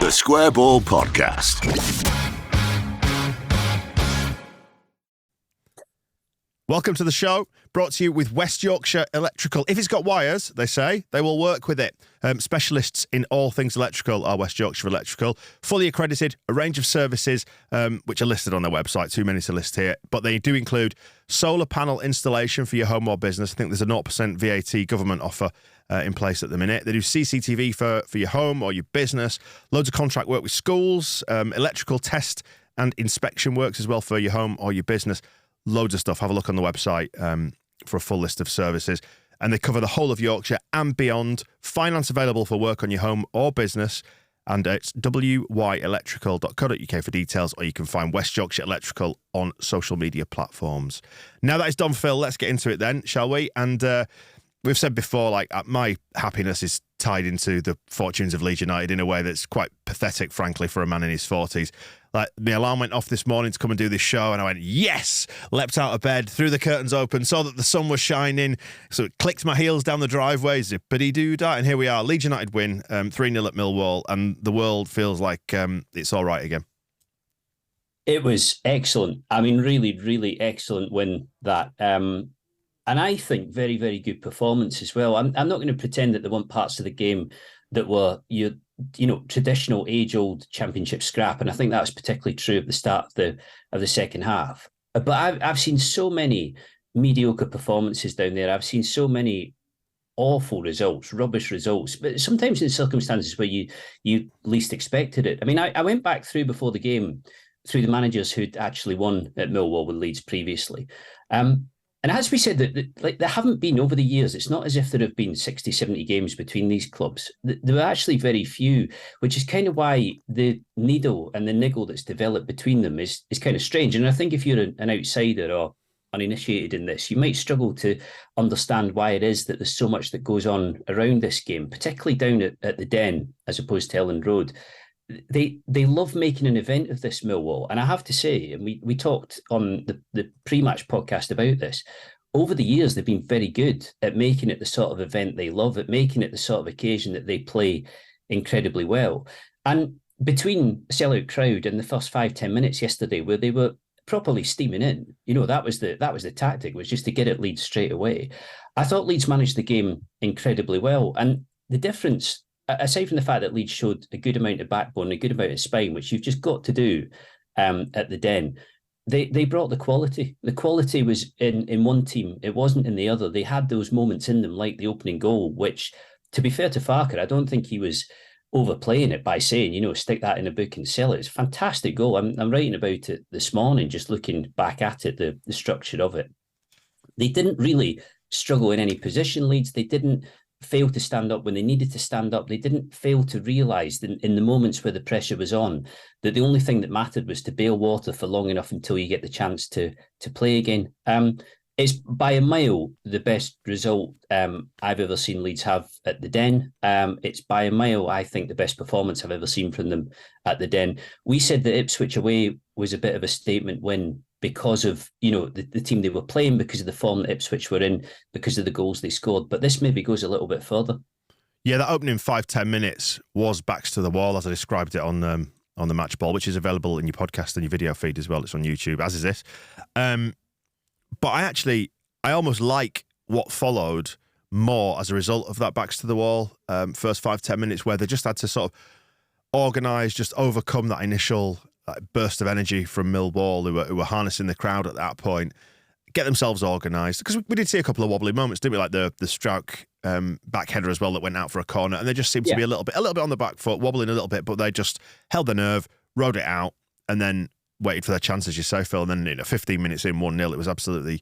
The Square Ball Podcast. Welcome to the show, brought to you with West Yorkshire Electrical. If it's got wires, they say, they will work with it. Specialists in all things electrical are West Yorkshire Electrical. Fully accredited, a range of services which are listed on their website, too many to list here. But they do include solar panel installation for your home or business. I think there's a 0% VAT government offer in place at the minute. They do CCTV for your home or your business. Loads of contract work with schools, electrical test and inspection works as well for your home or your business. Loads of stuff. Have a look on the website for a full list of services. And they cover the whole of Yorkshire and beyond. Finance available for work on your home or business. And it's wyelectrical.co.uk for details, or you can find West Yorkshire Electrical on social media platforms. Now that is done, Phil, let's get into it then, shall we? And we've said before, like, my happiness is tied into the fortunes of Leeds United in a way that's quite pathetic, frankly, for a man in his 40s. Like, the alarm went off this morning to come and do this show, and I went, yes! Leapt out of bed, threw the curtains open, saw that the sun was shining, so it clicked my heels down the driveway, zippity-doo-dah, and here we are. Leeds United win, 3-0 at Millwall, and the world feels like it's all right again. It was excellent. I mean, really, really excellent win, that. And I think very, very good performance as well. I'm not going to pretend that there weren't parts of the game that were traditional age-old championship scrap, and I think that was particularly true at the start of the second half. But I've seen so many mediocre performances down there. I've seen so many awful results, rubbish results, but sometimes in circumstances where you least expected it. I mean, I went back through before the game through the managers who'd actually won at Millwall with Leeds previously. And as we said, that there haven't been over the years, it's not as if there have been 60, 70 games between these clubs. There were actually very few, which is kind of why the needle and the niggle that's developed between them is kind of strange. And I think if you're an outsider or uninitiated in this, you might struggle to understand why it is that there's so much that goes on around this game, particularly down at the Den as opposed to Elland Road. They love making an event of this, Millwall. And I have to say, and we talked on the pre-match podcast about this, over the years, they've been very good at making it the sort of event they love, at making it the sort of occasion that they play incredibly well. And between a sellout crowd and the first 5-10 minutes yesterday, where they were properly steaming in, that was the tactic, was just to get at Leeds straight away. I thought Leeds managed the game incredibly well. And the difference, aside from the fact that Leeds showed a good amount of backbone, a good amount of spine, which you've just got to do at the Den, they brought the quality. The quality was in one team. It wasn't in the other. They had those moments in them, like the opening goal, which, to be fair to Farker, I don't think he was overplaying it by saying, stick that in a book and sell it. It's a fantastic goal. I'm writing about it this morning, just looking back at it, the structure of it. They didn't really struggle in any position, Leeds. They didn't fail to stand up when they needed to stand up. They didn't fail to realise in the moments where the pressure was on that the only thing that mattered was to bail water for long enough until you get the chance to play again. It's by a mile the best result I've ever seen Leeds have at the Den. It's by a mile, I think, the best performance I've ever seen from them at the Den. We said that Ipswich away was a bit of a statement win because of, the team they were playing, because of the form that Ipswich were in, because of the goals they scored. But this maybe goes a little bit further. Yeah, that opening 5-10 minutes was backs to the wall, as I described it on the match ball, which is available in your podcast and your video feed as well. It's on YouTube, as is this. But I almost like what followed more as a result of that backs to the wall first 5-10 minutes, where they just had to sort of organise, just overcome that initial burst of energy from Millwall, who were harnessing the crowd at that point, get themselves organised. Because we did see a couple of wobbly moments, didn't we? Like the Strauch back header as well that went out for a corner, and they just seemed to be a little bit on the back foot, wobbling a little bit, but they just held the nerve, rode it out, and then waited for their chance, as you say, Phil. And then 15 minutes in, 1-0, it was absolutely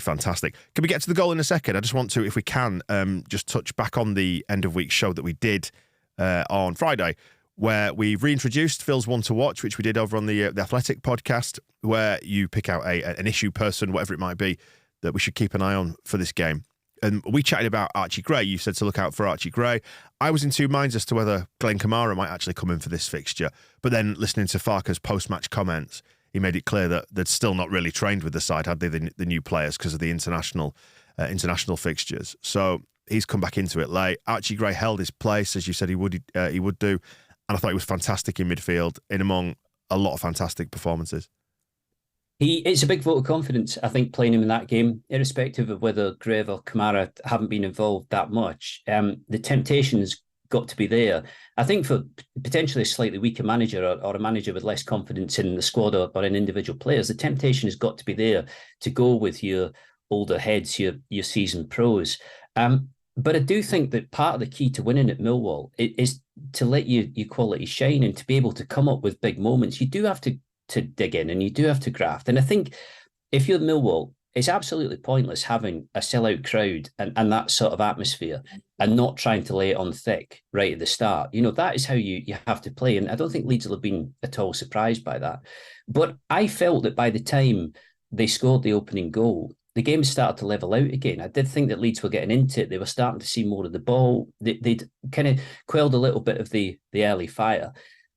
fantastic. Can we get to the goal in a second? I just want to, if we can, just touch back on the end of week show that we did on Friday, where we reintroduced Phil's One to Watch, which we did over on the Athletic podcast, where you pick out an issue person, whatever it might be, that we should keep an eye on for this game. And we chatted about Archie Gray. You said to look out for Archie Gray. I was in two minds as to whether Glenn Kamara might actually come in for this fixture. But then listening to Farker's post-match comments, he made it clear that they'd still not really trained with the side, had they, the new players, because of the international fixtures. So he's come back into it late. Archie Gray held his place, as you said he would do. And I thought he was fantastic in midfield, in among a lot of fantastic performances. It's a big vote of confidence, I think, playing him in that game, irrespective of whether Greve or Kamara haven't been involved that much. The temptation's got to be there. I think for potentially a slightly weaker manager or a manager with less confidence in the squad or in individual players, the temptation has got to be there to go with your older heads, your seasoned pros. But I do think that part of the key to winning at Millwall is to let your quality shine and to be able to come up with big moments. You do have to dig in and you do have to graft. And I think if you're Millwall, it's absolutely pointless having a sellout crowd and that sort of atmosphere and not trying to lay it on thick right at the start. That is how you have to play. And I don't think Leeds will have been at all surprised by that. But I felt that by the time they scored the opening goal, the game started to level out again. I did think that Leeds were getting into it. They were starting to see more of the ball. They'd kind of quelled a little bit of the early fire.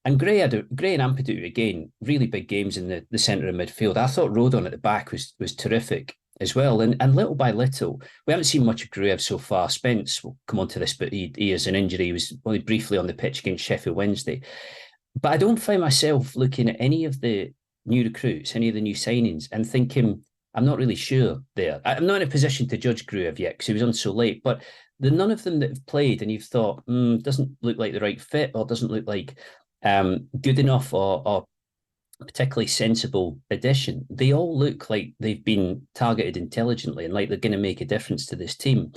And Gray and Ampadu, again, really big games in the centre of midfield. I thought Rodon at the back was terrific as well. And little by little, we haven't seen much of Gruev so far. Spence will come on to this, but he has an injury. He was only briefly on the pitch against Sheffield Wednesday. But I don't find myself looking at any of the new recruits, any of the new signings, and thinking, I'm not really sure there. I'm not in a position to judge Gruev yet because he was on so late, but none of them that have played and you've thought, doesn't look like the right fit or doesn't look like good enough or particularly sensible addition. They all look like they've been targeted intelligently and like they're going to make a difference to this team.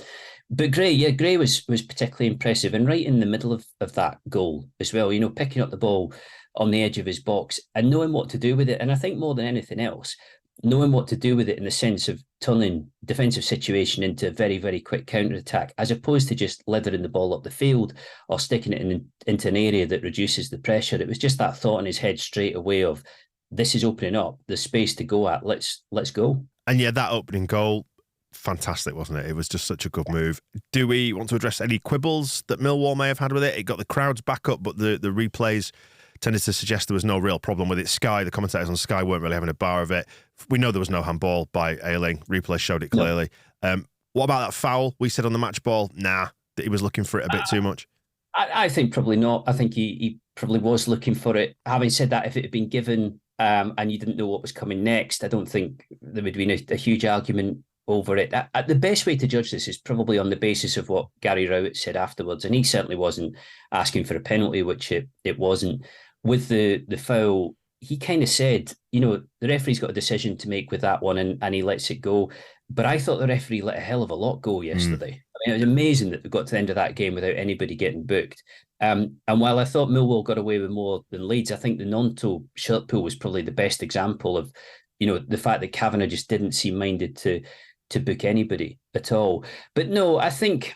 But Gray was particularly impressive and right in the middle of that goal as well, picking up the ball on the edge of his box and knowing what to do with it. And I think more than anything else, knowing what to do with it in the sense of turning defensive situation into a very, very quick counter-attack, as opposed to just leathering the ball up the field or sticking it into an area that reduces the pressure. It was just that thought in his head straight away of, this is opening up, there's space to go at, let's go. And yeah, that opening goal, fantastic, wasn't it? It was just such a good move. Do we want to address any quibbles that Millwall may have had with it? It got the crowds back up, but the replays tended to suggest there was no real problem with it. Sky, the commentators on Sky weren't really having a bar of it. We know there was no handball by Ayling. Replay showed it clearly. No. What about that foul? We said on the match ball, that he was looking for it a bit too much. I think probably not. I think he probably was looking for it. Having said that, if it had been given and you didn't know what was coming next, I don't think there would have been a huge argument over it. The best way to judge this is probably on the basis of what Gary Rowett said afterwards, and he certainly wasn't asking for a penalty, which it wasn't. With the foul, he kind of said, the referee's got a decision to make with that one and he lets it go. But I thought the referee let a hell of a lot go yesterday. I mean, it was amazing that we got to the end of that game without anybody getting booked. And while I thought Millwall got away with more than Leeds, I think the Nonto shirt pull was probably the best example of, the fact that Kavanagh just didn't seem minded to book anybody at all. But no, I think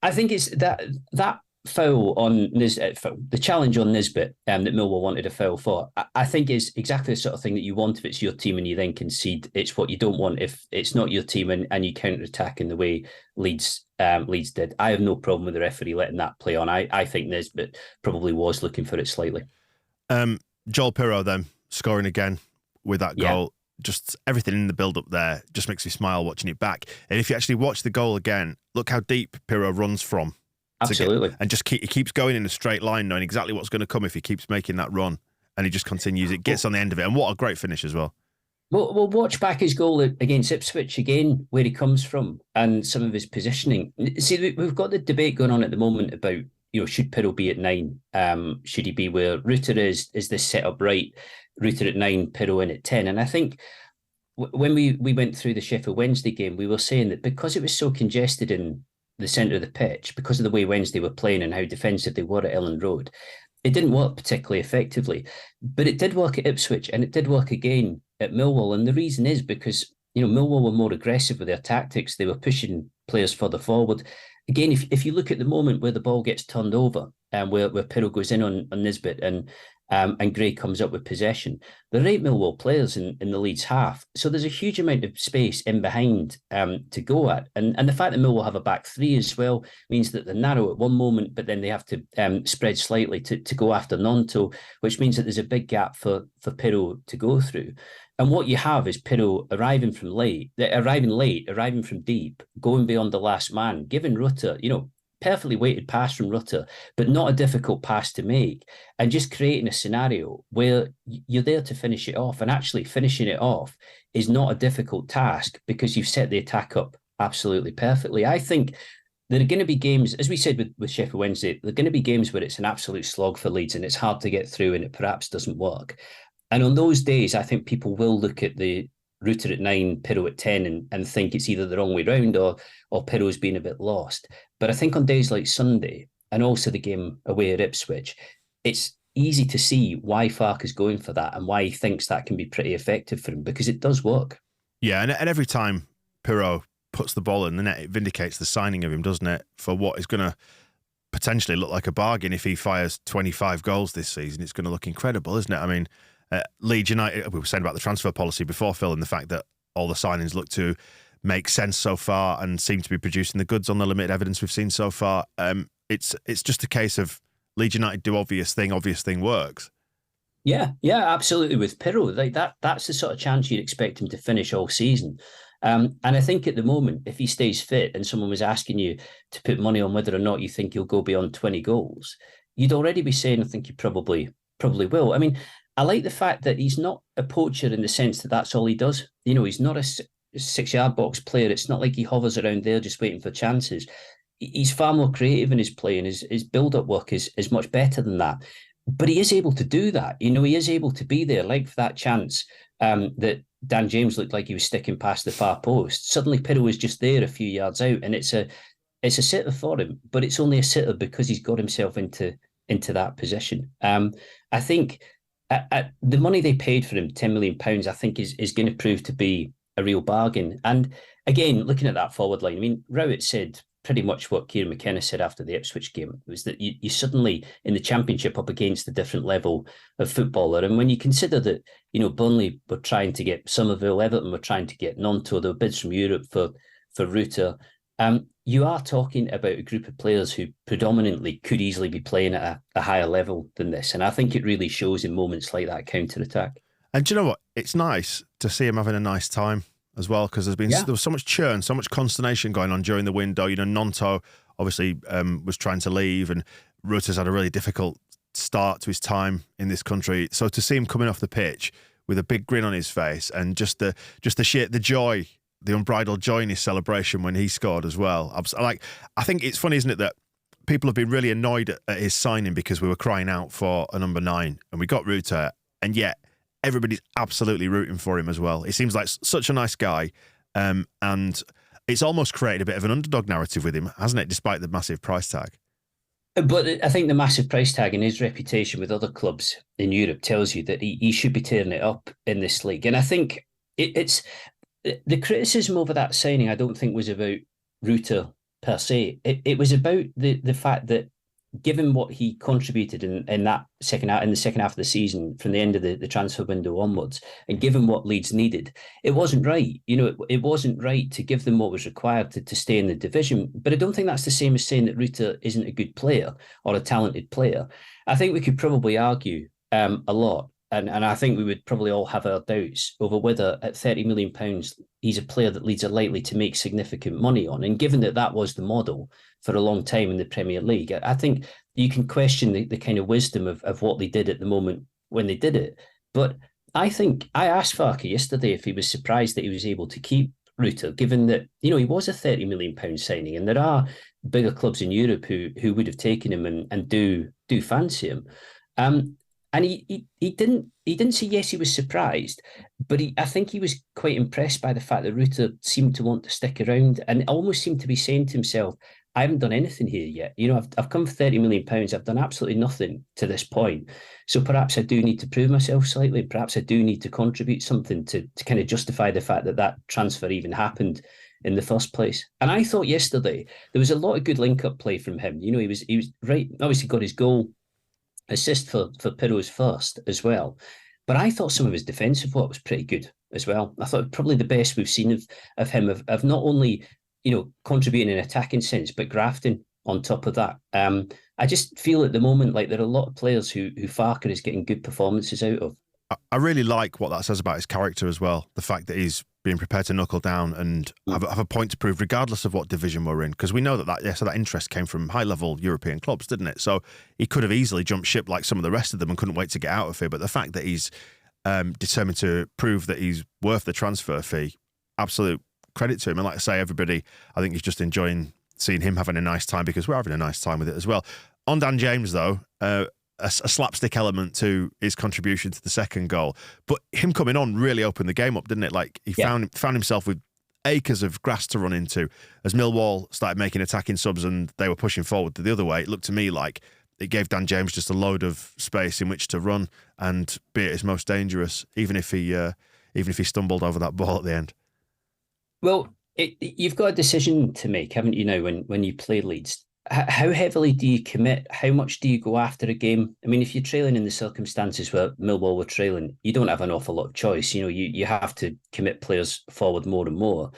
it's that foul on the challenge on Nisbet that Millwall wanted a foul for, I think is exactly the sort of thing that you want if it's your team and you then concede. It's what you don't want if it's not your team and you counter-attack in the way Leeds did. I have no problem with the referee letting that play on. I think Nisbet probably was looking for it slightly. Joel Pirro then scoring again with that goal. Just everything in the build-up there just makes me smile watching it back. And if you actually watch the goal again, look how deep Pirro runs from. Absolutely. And just he keeps going in a straight line, knowing exactly what's going to come if he keeps making that run. And he just continues. It gets on the end of it. And what a great finish as well. We'll watch back his goal against Ipswich again, where he comes from and some of his positioning. See, we've got the debate going on at the moment about, should Pirro be at 9? Should he be where Rutter is? Is this set up right? Rutter at 9, Pirro in at 10. And I think when we went through the Sheffield Wednesday game, we were saying that because it was so congested in the centre of the pitch, because of the way Wednesday were playing and how defensive they were at Elland Road, it didn't work particularly effectively. But it did work at Ipswich and it did work again at Millwall. And the reason is because, Millwall were more aggressive with their tactics. They were pushing players further forward. Again, if you look at the moment where the ball gets turned over and where Pirro goes in on Nisbet and Gray comes up with possession, there are 8 Millwall players in the Leeds half. So there's a huge amount of space in behind to go at. And the fact that Millwall have a back 3 as well means that they're narrow at one moment, but then they have to spread slightly to go after Nonto, which means that there's a big gap for Pirro to go through. And what you have is Pirro arriving late, arriving from deep, going beyond the last man, giving Rutter, perfectly weighted pass from Rutter, but not a difficult pass to make, and just creating a scenario where you're there to finish it off. And actually finishing it off is not a difficult task because you've set the attack up absolutely perfectly. I think there are going to be games, as we said with Sheffield Wednesday, there are going to be games where it's an absolute slog for Leeds and it's hard to get through and it perhaps doesn't work. And on those days, I think people will look at the Rutter at 9, Pirro at 10 and think it's either the wrong way round or Pirro's been a bit lost. But I think on days like Sunday and also the game away at Ipswich, it's easy to see why Farke is going for that and why he thinks that can be pretty effective for him, because it does work. Yeah, and every time Pirro puts the ball in the net, it vindicates the signing of him, doesn't it? For what is going to potentially look like a bargain if he fires 25 goals this season. It's going to look incredible, isn't it? I mean, Leeds United, we were saying about the transfer policy before, Phil, and the fact that all the signings look to make sense so far and seem to be producing the goods on the limited evidence we've seen so far. It's just a case of Leeds United do obvious thing works. Yeah, absolutely. With Pirro, like that's the sort of chance you'd expect him to finish all season. And I think at the moment, if he stays fit and someone was asking you to put money on whether or not you think he'll go beyond 20 goals, you'd already be saying, I think he probably will. I mean, I like the fact that he's not a poacher in the sense that that's all he does. You know, he's not a 6-yard box player. It's not like he hovers around there just waiting for chances. He's far more creative in his play, and his build-up work is much better than that. But he is able to do that. You know, he is able to be there, like for that chance that Dan James looked like he was sticking past the far post. Suddenly Pirro was just there a few yards out, and it's a sitter for him, but it's only a sitter because he's got himself into that position. I think at the money they paid for him, £10 million, I think is going to prove to be a real bargain. And again, looking at that forward line, I mean, Rowett said pretty much what Kieran McKenna said after the Ipswich game, was that you suddenly in the Championship up against a different level of footballer. And when you consider that, you know, Burnley were trying to get Somerville, Everton were trying to get Gnonto, there were bids from Europe for Rutter, you are talking about a group of players who predominantly could easily be playing at a higher level than this. And I think it really shows in moments like that counter-attack. And do you know what? It's nice to see him having a nice time as well, because there was so much churn, so much consternation going on during the window. You know, Gnonto obviously was trying to leave, and Rutter's had a really difficult start to his time in this country. So to see him coming off the pitch with a big grin on his face and just the joy, the unbridled joy in his celebration when he scored as well. I think it's funny, isn't it, that people have been really annoyed at his signing because we were crying out for a number 9 and we got Rutter, and yet everybody's absolutely rooting for him as well. He seems like such a nice guy, and it's almost created a bit of an underdog narrative with him, hasn't it, despite the massive price tag? But I think the massive price tag and his reputation with other clubs in Europe tells you that he should be tearing it up in this league. And I think it's the criticism over that signing, I don't think was about Rutter per se. It was about the fact that given what he contributed in that second half, in the second half of the season, from the end of the transfer window onwards, and given what Leeds needed, it wasn't right. You know, it wasn't right to give them what was required to stay in the division. But I don't think that's the same as saying that Rutter isn't a good player or a talented player. I think we could probably argue a lot. And I think we would probably all have our doubts over whether at £30 million, he's a player that Leeds are likely to make significant money on. And given that was the model for a long time in the Premier League, I think you can question the kind of wisdom of what they did at the moment when they did it. But I think I asked Farke yesterday if he was surprised that he was able to keep Rutter, given that, you know, he was a £30 million signing, and there are bigger clubs in Europe who would have taken him and do fancy him. And he didn't say yes, he was surprised, but I think he was quite impressed by the fact that Rutter seemed to want to stick around and almost seemed to be saying to himself, I haven't done anything here yet. You know, I've come for £30 million. I've done absolutely nothing to this point. So perhaps I do need to prove myself slightly. Perhaps I do need to contribute something to kind of justify the fact that transfer even happened in the first place. And I thought yesterday there was a lot of good link-up play from him. You know, he was right, obviously got his goal assist for Pirro's first as well. But I thought some of his defensive work was pretty good as well. I thought probably the best we've seen of him, of not only, you know, contributing in an attacking sense, but grafting on top of that. I just feel at the moment like there are a lot of players who Farke is getting good performances out of. I really like what that says about his character as well. The fact that he's being prepared to knuckle down and have a point to prove, regardless of what division we're in. Because we know that interest came from high-level European clubs, didn't it? So he could have easily jumped ship like some of the rest of them and couldn't wait to get out of here. But the fact that he's determined to prove that he's worth the transfer fee, absolute credit to him. And like I say, everybody, I think, is just enjoying seeing him having a nice time, because we're having a nice time with it as well. On Dan James, though, a slapstick element to his contribution to the second goal, but him coming on really opened the game up, didn't it? Like he found himself with acres of grass to run into as Millwall started making attacking subs and they were pushing forward the other way. It looked to me like it gave Dan James just a load of space in which to run and be at his most dangerous, even if he stumbled over that ball at the end. Well, you've got a decision to make, haven't you? Now, when you play Leeds. How heavily do you commit? How much do you go after a game? I mean, if you're trailing in the circumstances where Millwall were trailing, you don't have an awful lot of choice. You have to commit players forward more and more.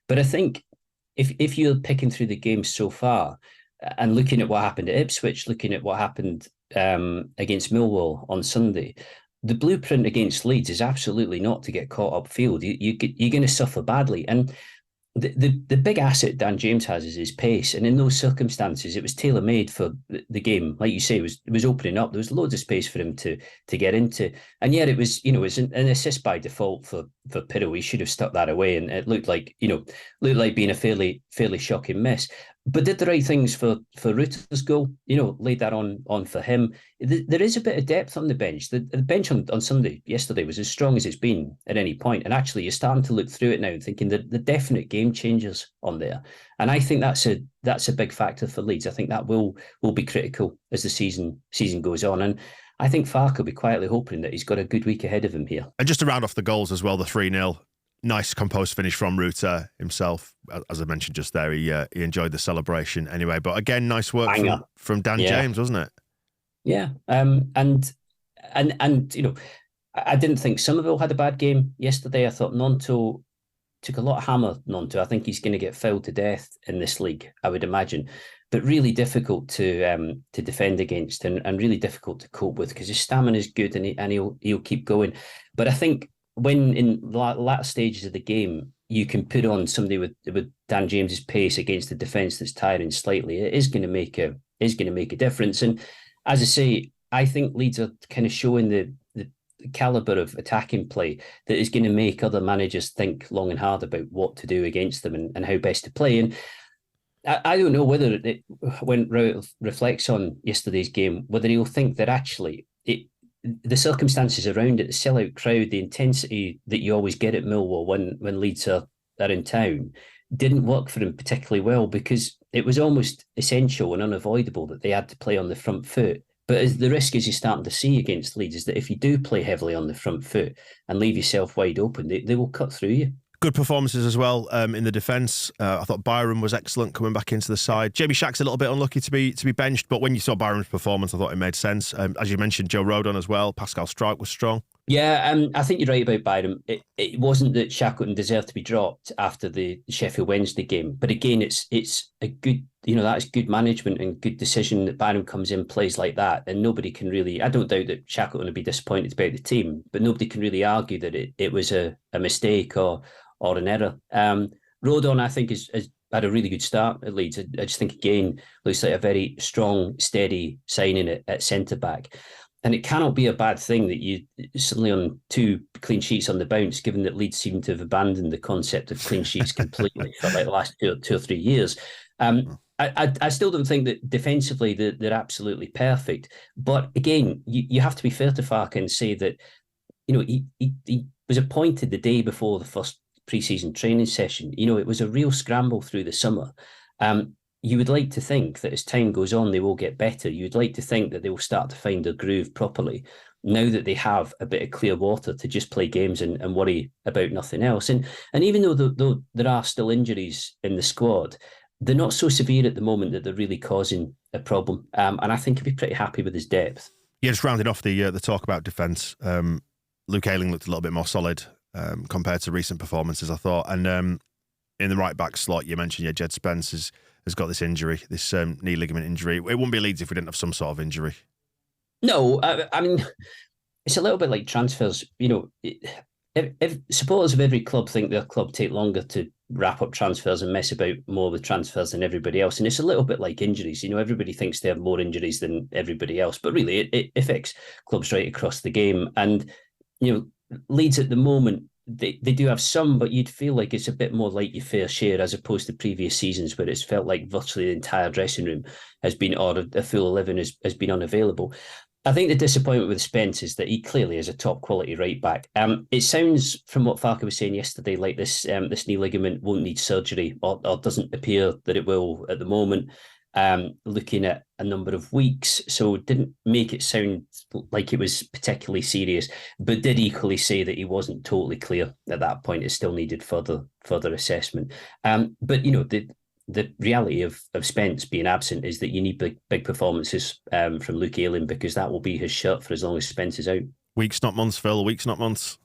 But I think if you're picking through the game so far and looking at what happened at Ipswich, looking at what happened against Millwall on Sunday, the blueprint against Leeds is absolutely not to get caught upfield. You're going to suffer badly. And the big asset Dan James has is his pace, and in those circumstances, it was tailor made for the game. Like you say, it was opening up. There was loads of space for him to get into, and yet it was an assist by default for Pirro. He should have stuck that away, and it looked like being a fairly shocking miss. But did the right things for Rutter's goal. Laid that on for him. There is a bit of depth on the bench. The bench on Sunday yesterday was as strong as it's been at any point. And actually, you're starting to look through it now and thinking that the definite game changers on there. And I think that's a big factor for Leeds. I think that will be critical as the season goes on. And I think Farke will be quietly hoping that he's got a good week ahead of him here. And just to round off the goals as well, the 3-0. Nice composed finish from Rutter himself. As I mentioned just there, he enjoyed the celebration anyway. But again, nice work from Dan James, wasn't it? Yeah. And I didn't think Somerville had a bad game yesterday. I thought Nonto took a lot of hammer. Nonto, I think he's going to get fouled to death in this league, I would imagine. But really difficult to defend against and really difficult to cope with, because his stamina is good and he'll keep going. But I think when in the latter stages of the game, you can put on somebody with Dan James's pace against a defence that's tiring slightly, it is going to make a difference. And as I say, I think Leeds are kind of showing the calibre of attacking play that is going to make other managers think long and hard about what to do against them and how best to play. And I don't know whether when Rowett reflects on yesterday's game, whether he'll think that actually the circumstances around it, the sellout crowd, the intensity that you always get at Millwall when Leeds are in town, didn't work for him particularly well, because it was almost essential and unavoidable that they had to play on the front foot. But as the risk is you're starting to see against Leeds is that if you do play heavily on the front foot and leave yourself wide open, they will cut through you. Good performances as well in the defence. I thought Byron was excellent coming back into the side. Jamie Shack's a little bit unlucky to be benched, but when you saw Byron's performance, I thought it made sense. As you mentioned, Joe Rodon as well. Pascal Strike was strong. Yeah, I think you're right about Byron. It wasn't that Shackleton deserved to be dropped after the Sheffield Wednesday game, but again, it's a good, that's good management and good decision that Byron comes in, plays like that, and nobody can really. I don't doubt that Shackleton would be disappointed about the team, but nobody can really argue that it was a mistake or an error. Rodon, I think, has had a really good start at Leeds. I just think, again, looks like a very strong, steady signing at centre-back. And it cannot be a bad thing that you suddenly on 2 clean sheets on the bounce, given that Leeds seem to have abandoned the concept of clean sheets completely for like the last two or 3 years. I still don't think that defensively they're absolutely perfect. But again, you have to be fair to Farke and say that, he was appointed the day before the first pre-season training session. It was a real scramble through the summer. You would like to think that as time goes on, they will get better. You'd like to think that they will start to find their groove properly now that they have a bit of clear water to just play games and worry about nothing else. And even though there are still injuries in the squad, they're not so severe at the moment that they're really causing a problem. And I think he'd be pretty happy with his depth. Yeah, just rounding off the talk about defence, Luke Ayling looked a little bit more solid compared to recent performances, I thought. And in the right back slot, you mentioned, Jed Spence has got this injury, this knee ligament injury. It wouldn't be Leeds if we didn't have some sort of injury. No, I mean, it's a little bit like transfers. if supporters of every club think their club take longer to wrap up transfers and mess about more with transfers than everybody else, and it's a little bit like injuries. Everybody thinks they have more injuries than everybody else, but really it affects clubs right across the game. And Leeds at the moment, they do have some, but you'd feel like it's a bit more like your fair share as opposed to previous seasons where it's felt like virtually the entire dressing room has been, or a full 11 has been unavailable. I think the disappointment with Spence is that he clearly is a top quality right back. It sounds from what Farke was saying yesterday like this knee ligament won't need surgery, or doesn't appear that it will at the moment. Looking at a number of weeks, so didn't make it sound like it was particularly serious, but did equally say that he wasn't totally clear at that point. It still needed further assessment. But the reality of Spence being absent is that you need big performances from Luke Ayling, because that will be his shirt for as long as Spence is out. Weeks, not months, Phil. Weeks, not months.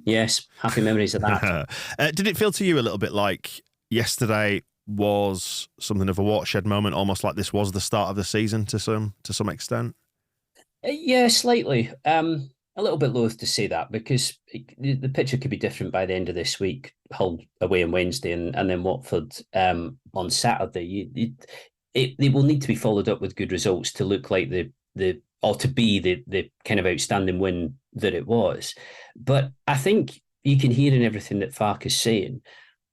Yes, happy memories of that. Did it feel to you a little bit like yesterday was something of a watershed moment, almost like this was the start of the season to some extent? Yeah, slightly. A little bit loath to say that, because the picture could be different by the end of this week. Hull away on Wednesday and then Watford on Saturday. They will need to be followed up with good results to look like or to be the kind of outstanding win that it was. But I think you can hear in everything that Farke is saying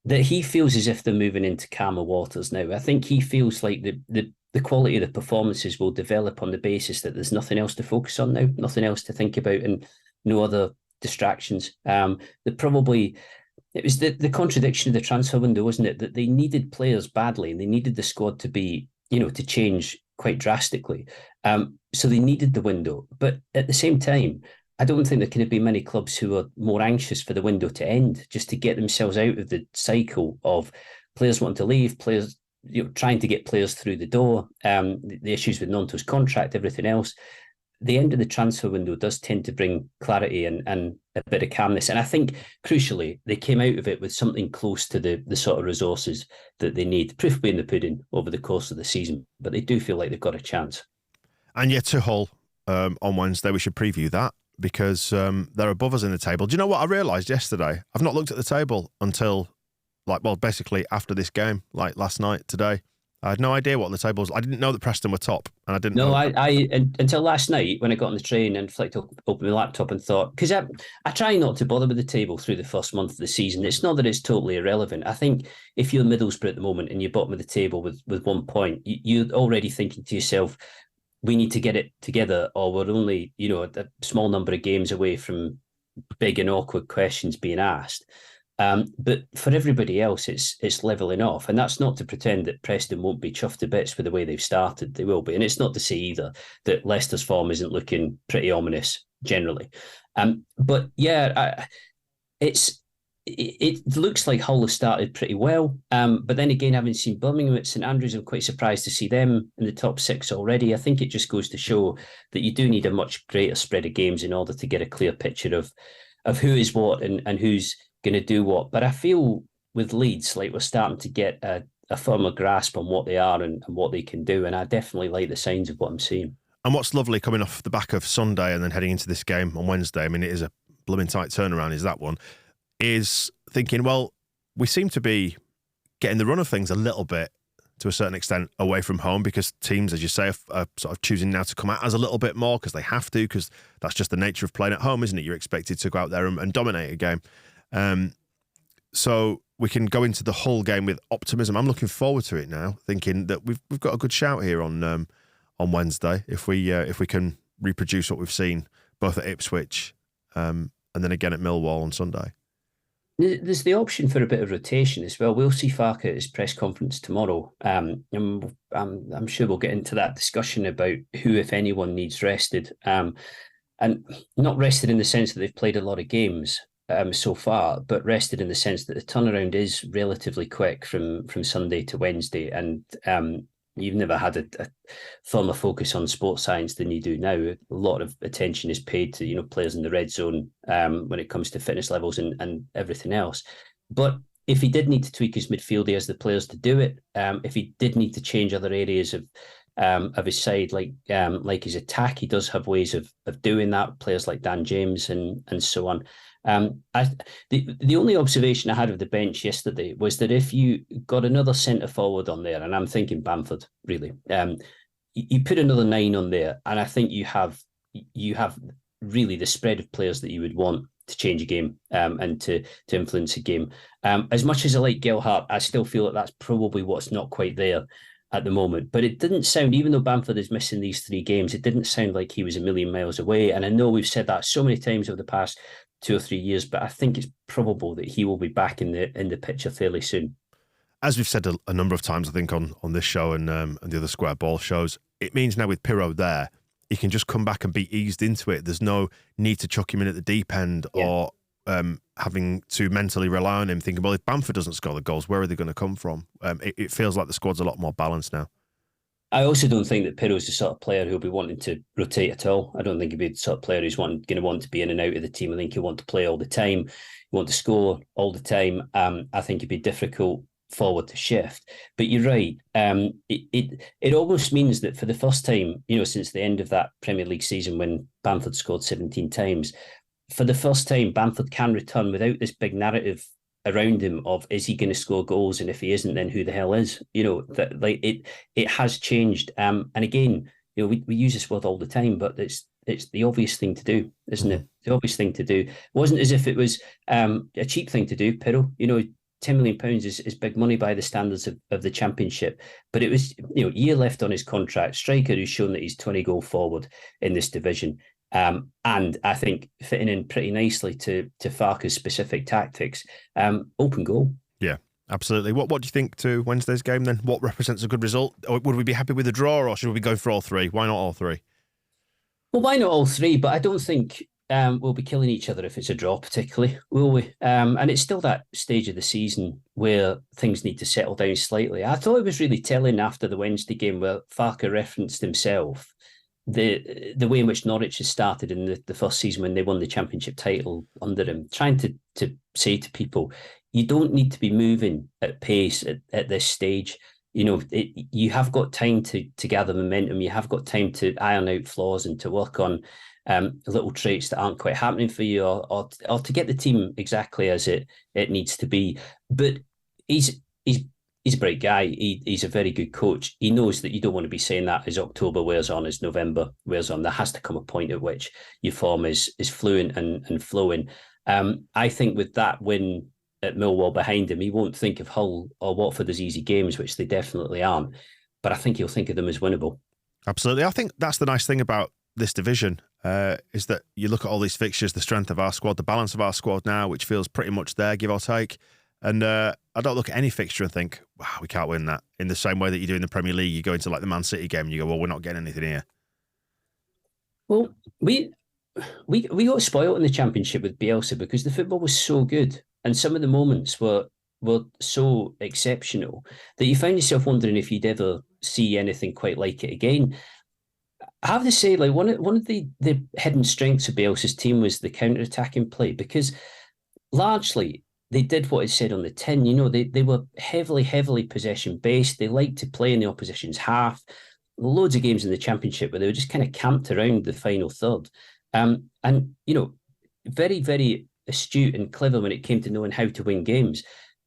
that he feels as if they're moving into calmer waters now. I think he feels like the quality of the performances will develop on the basis that there's nothing else to focus on now, nothing else to think about, and no other distractions. It was the contradiction of the transfer window, wasn't it? That they needed players badly, and they needed the squad to be, to change quite drastically. So they needed the window. But at the same time, I don't think there can be many clubs who are more anxious for the window to end, just to get themselves out of the cycle of players wanting to leave, players trying to get players through the door, the issues with Nonto's contract, everything else. The end of the transfer window does tend to bring clarity and a bit of calmness. And I think, crucially, they came out of it with something close to the sort of resources that they need. Proof will be in the pudding over the course of the season, but they do feel like they've got a chance. And yet to Hull on Wednesday, we should preview that, because they're above us in the table. Do you know what I realised yesterday? I've not looked at the table until, basically after this game, like last night, today. I had no idea what the table was. I didn't know that Preston were top, and I didn't know. I until last night when I got on the train and flicked open my laptop and thought, because I try not to bother with the table through the first month of the season. It's not that it's totally irrelevant. I think if you're Middlesbrough at the moment and you're bottom of the table with 1 point, you're already thinking to yourself, we need to get it together, or we're only, a small number of games away from big and awkward questions being asked. But for everybody else, it's levelling off. And that's not to pretend that Preston won't be chuffed to bits with the way they've started. They will be. And it's not to say either that Leicester's form isn't looking pretty ominous generally. But yeah, it looks like Hull has started pretty well. But then again, having seen Birmingham at St Andrews, I'm quite surprised to see them in the top 6 already. I think it just goes to show that you do need a much greater spread of games in order to get a clear picture of who is what and who's going to do what. But I feel with Leeds, like we're starting to get a firmer grasp on what they are and what they can do. And I definitely like the signs of what I'm seeing. And what's lovely coming off the back of Sunday and then heading into this game on Wednesday, I mean, it is a blooming tight turnaround, is that one, is thinking, well, we seem to be getting the run of things a little bit to a certain extent away from home, because teams, as you say, are sort of choosing now to come at us a little bit more because they have to, because that's just the nature of playing at home, isn't it? You're expected to go out there and dominate a game. So we can go into the Hull game with optimism. I'm looking forward to it now, thinking that we've got a good shout here on Wednesday if we can reproduce what we've seen both at Ipswich and then again at Millwall on Sunday. There's the option for a bit of rotation as well. We'll see Farke at his press conference tomorrow. And I'm sure we'll get into that discussion about who, if anyone, needs rested. And not rested in the sense that they've played a lot of games so far, but rested in the sense that the turnaround is relatively quick from Sunday to Wednesday. And you've never had a firmer focus on sports science than you do now. A lot of attention is paid to players in the red zone when it comes to fitness levels and everything else. But if he did need to tweak his midfield, he has the players to do it. If he did need to change other areas of of his side, like his attack. He does have ways of doing that. Players like Dan James and so on. The only observation I had of the bench yesterday was that if you got another centre forward on there, and I'm thinking Bamford really, you put another 9 on there, and I think you have really the spread of players that you would want to change a game and to influence a game. As much as I like Gelhardt, I still feel that that's probably what's not quite there at the moment. But it didn't sound, even though Bamford is missing these 3 games, it didn't sound like he was a million miles away. And I know we've said that so many times over the past 2 or 3 years, but I think it's probable that he will be back in the picture fairly soon. As we've said a number of times, I think on this show and the other Square Ball shows, it means now with Pirro there, he can just come back and be eased into it. There's no need to chuck him in at the deep end or having to mentally rely on him, thinking, well, if Bamford doesn't score the goals, where are they going to come from? It feels like the squad's a lot more balanced now. I also don't think that Pirro's the sort of player who'll be wanting to rotate at all. I don't think he'll be the sort of player who's going to want to be in and out of the team. I think he'll want to play all the time, he'll want to score all the time. I think it'd be difficult forward to shift. But you're right. It almost means that for the first time, since the end of that Premier League season when Bamford scored 17 times, for the first time, Bamford can return without this big narrative around him of, is he going to score goals? And if he isn't, then who the hell is? It has changed. And again, we use this word all the time, but it's the obvious thing to do, isn't it? The obvious thing to do. It wasn't as if it was a cheap thing to do, Pirro. £10 million is big money by the standards of the Championship. But it was, year left on his contract, striker who's shown that he's 20 goal forward in this division. And I think fitting in pretty nicely to Farke's specific tactics. Open goal. Yeah, absolutely. What do you think to Wednesday's game then? What represents a good result? Or would we be happy with a draw, or should we go for all 3? Why not all 3? Well, why not all 3? But I don't think we'll be killing each other if it's a draw, particularly, will we? And it's still that stage of the season where things need to settle down slightly. I thought it was really telling after the Wednesday game where Farke referenced himself the way in which Norwich has started in the first season when they won the Championship title under him, trying to say to people, you don't need to be moving at pace at this stage. You have got time to gather momentum. You have got time to iron out flaws and to work on little traits that aren't quite happening for you, or to get the team exactly as it needs to be. But he's a bright guy. He's a very good coach. He knows that you don't want to be saying that as October wears on, as November wears on. There has to come a point at which your form is fluent and flowing. I think with that win at Millwall behind him, he won't think of Hull or Watford as easy games, which they definitely aren't. But I think he'll think of them as winnable. Absolutely. I think that's the nice thing about this division, is that you look at all these fixtures, the strength of our squad, the balance of our squad now, which feels pretty much there, give or take. And I don't look at any fixture and think, wow, we can't win that. In the same way that you do in the Premier League, you go into like the Man City game and you go, well, we're not getting anything here. Well, we got spoiled in the Championship with Bielsa because the football was so good. And some of the moments were so exceptional that you find yourself wondering if you'd ever see anything quite like it again. I have to say, like one of the hidden strengths of Bielsa's team was the counter-attacking play, because largely they did what it said on the tin. They were heavily possession-based. They liked to play in the opposition's half. Loads of games in the Championship where they were just kind of camped around the final third. And very, very astute and clever when it came to knowing how to win games.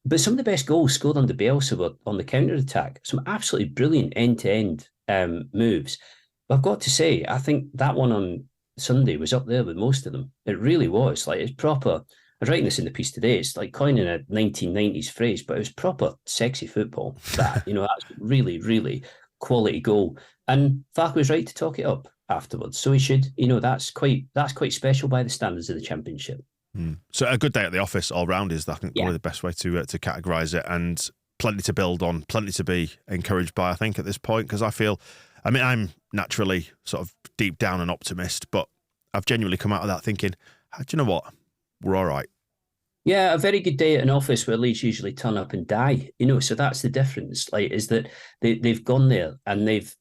But some of the best goals scored under Bielsa were on the counter-attack. Some absolutely brilliant end-to-end moves. But I've got to say, I think that one on Sunday was up there with most of them. It really was. Like, it's proper. I was writing this in the piece today. It's like coining a 1990s phrase, but it was proper sexy football. That's really, really quality goal. And Farke was right to talk it up afterwards. So he should. That's quite special by the standards of the Championship. So a good day at the office all round is, I think, probably the best way to categorise it, and plenty to build on, plenty to be encouraged by, I think, at this point, because I'm naturally sort of deep down an optimist, but I've genuinely come out of that thinking, do you know what? We're all right. Yeah, a very good day at an office where Leeds usually turn up and die. So that's the difference. Like, is that they've gone there and they've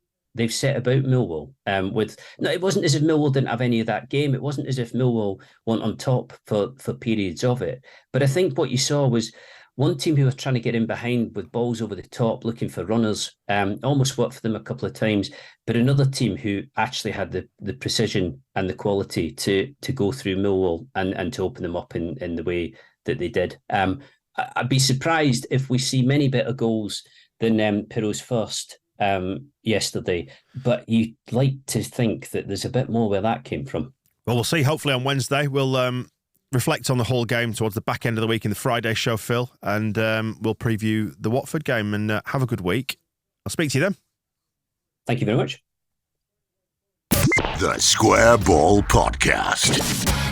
set about Millwall it wasn't as if Millwall didn't have any of that game. It wasn't as if Millwall weren't on top for periods of it. But I think what you saw was One team who were trying to get in behind with balls over the top, looking for runners, almost worked for them a couple of times. But another team who actually had the precision and the quality to go through Millwall and to open them up in the way that they did. I'd be surprised if we see many better goals than Pirro's first yesterday. But you'd like to think that there's a bit more where that came from. Well, we'll see. Hopefully on Wednesday, we'll reflect on the whole game towards the back end of the week in the Friday show, Phil, and we'll preview the Watford game. And have a good week. I'll speak to you then. Thank you very much. The Square Ball Podcast.